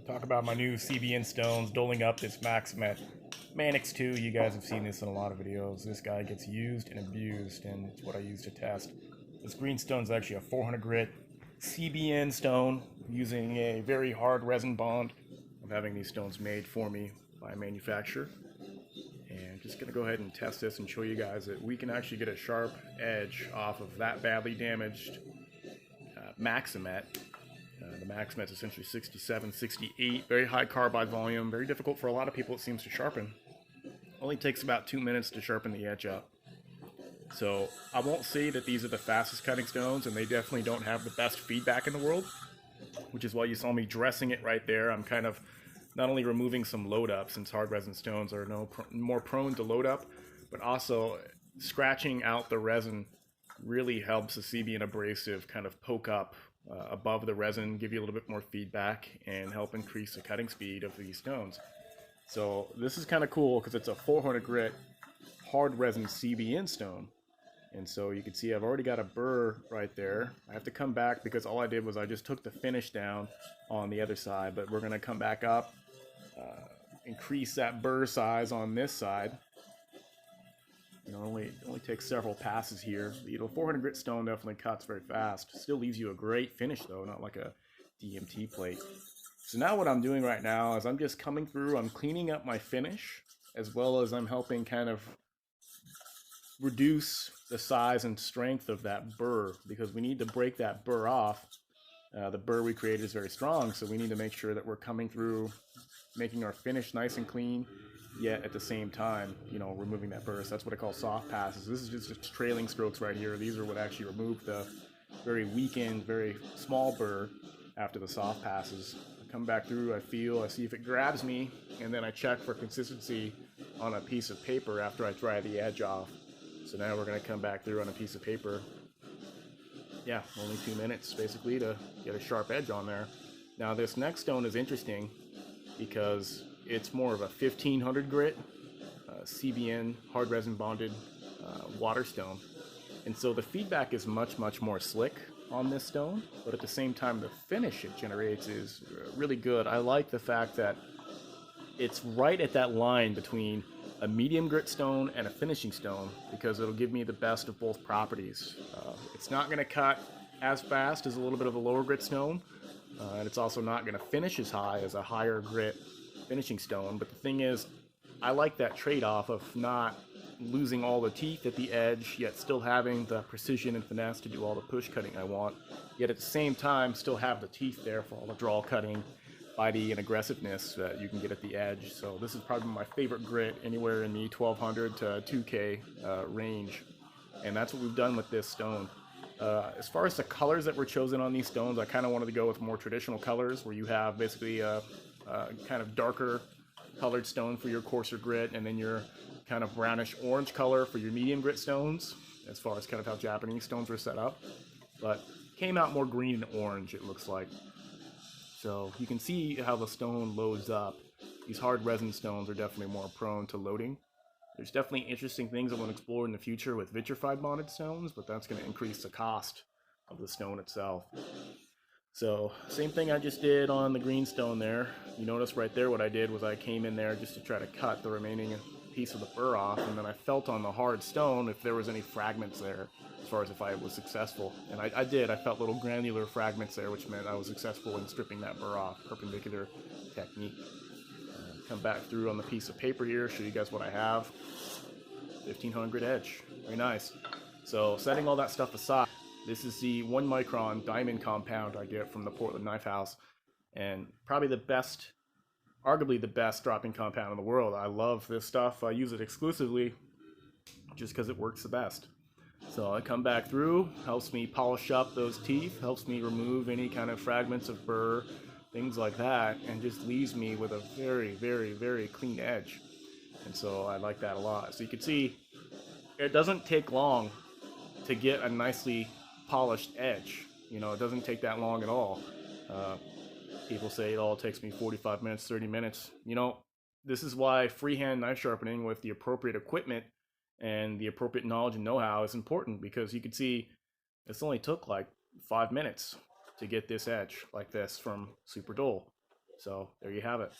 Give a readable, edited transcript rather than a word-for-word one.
Talk about my new CBN stones, doling up this Maximet Manix 2. You guys have seen this in a lot of videos. This guy gets used and abused, and it's what I use to test. This green stone is actually a 400 grit CBN stone using a very hard resin bond. I'm having these stones made for me by a manufacturer. And just going to go ahead and test this and show you guys that we can actually get a sharp edge off of that badly damaged Maximet. The Maximet's essentially 67, 68, very high carbide volume, very difficult for a lot of people, it seems, to sharpen. Only takes about 2 minutes to sharpen the edge up. So I won't say that these are the fastest cutting stones, and they definitely don't have the best feedback in the world, which is why you saw me dressing it right there. I'm kind of not only removing some load up, since hard resin stones are more prone to load up, but also scratching out the resin really helps the CBN abrasive kind of poke up above the resin, give you a little bit more feedback, and help increase the cutting speed of these stones. So this is kind of cool because it's a 400 grit hard resin CBN stone. And so you can see I've already got a burr right there. I have to come back because all I did was I just took the finish down on the other side, but we're going to come back up, increase that burr size on this side. It only takes several passes here. The 400 grit stone definitely cuts very fast. Still leaves you a great finish though, not like a DMT plate. So now what I'm doing right now is I'm just coming through, I'm cleaning up my finish, as well as I'm helping kind of reduce the size and strength of that burr, because we need to break that burr off. The burr we created is very strong, so we need to make sure that we're coming through, making our finish nice and clean, yet at the same time, removing that burr. So that's what I call soft passes. This is just trailing strokes right here. These are what actually remove the very weakened, very small burr after the soft passes. I come back through, I see if it grabs me, and then I check for consistency on a piece of paper after I dry the edge off. So now we're going to come back through on a piece of paper. Yeah, only 2 minutes basically to get a sharp edge on there. Now this next stone is interesting because it's more of a 1500 grit CBN hard resin bonded water stone, and so the feedback is much more slick on this stone, but at the same time the finish it generates is really good. I like the fact that it's right at that line between a medium grit stone and a finishing stone, because it'll give me the best of both properties. It's not going to cut as fast as a little bit of a lower grit stone, and it's also not going to finish as high as a higher grit finishing stone. But the thing is, I like that trade-off of not losing all the teeth at the edge, yet still having the precision and finesse to do all the push cutting I want, yet at the same time still have the teeth there for all the draw cutting, bitey, and aggressiveness that you can get at the edge. So this is probably my favorite grit, anywhere in the 1200 to 2K range, and that's what we've done with this stone. As far as the colors that were chosen on these stones, I kind of wanted to go with more traditional colors, where you have basically a kind of darker colored stone for your coarser grit, and then your kind of brownish orange color for your medium grit stones, as far as kind of how Japanese stones were set up. But came out more green and orange, it looks like. So you can see how the stone loads up. These hard resin stones are definitely more prone to loading. There's definitely interesting things I want to explore in the future with vitrified bonded stones, but that's going to increase the cost of the stone itself. So same thing I just did on the green stone there. You notice right there what I did was I came in there just to try to cut the remaining piece of the burr off, and then I felt on the hard stone if there was any fragments there, as far as if I was successful. And I did. I felt little granular fragments there, which meant I was successful in stripping that burr off. Perpendicular technique. Come back through on the piece of paper here, show you guys what I have. 1500 edge. Very nice. So setting all that stuff aside, this is the 1 micron diamond compound I get from the Portland Knife House, and probably the best, arguably the best dropping compound in the world. I love this stuff. I use it exclusively just because it works the best. So I come back through, helps me polish up those teeth, helps me remove any kind of fragments of burr, things like that, and just leaves me with a very clean edge. And so I like that a lot. So you can see it doesn't take long to get a nicely polished edge. It doesn't take that long at all. People say it all takes me 45 minutes, 30 minutes. This is why freehand knife sharpening with the appropriate equipment and the appropriate knowledge and know-how is important, because you can see this only took like 5 minutes to get this edge like this from super dull. So there you have it.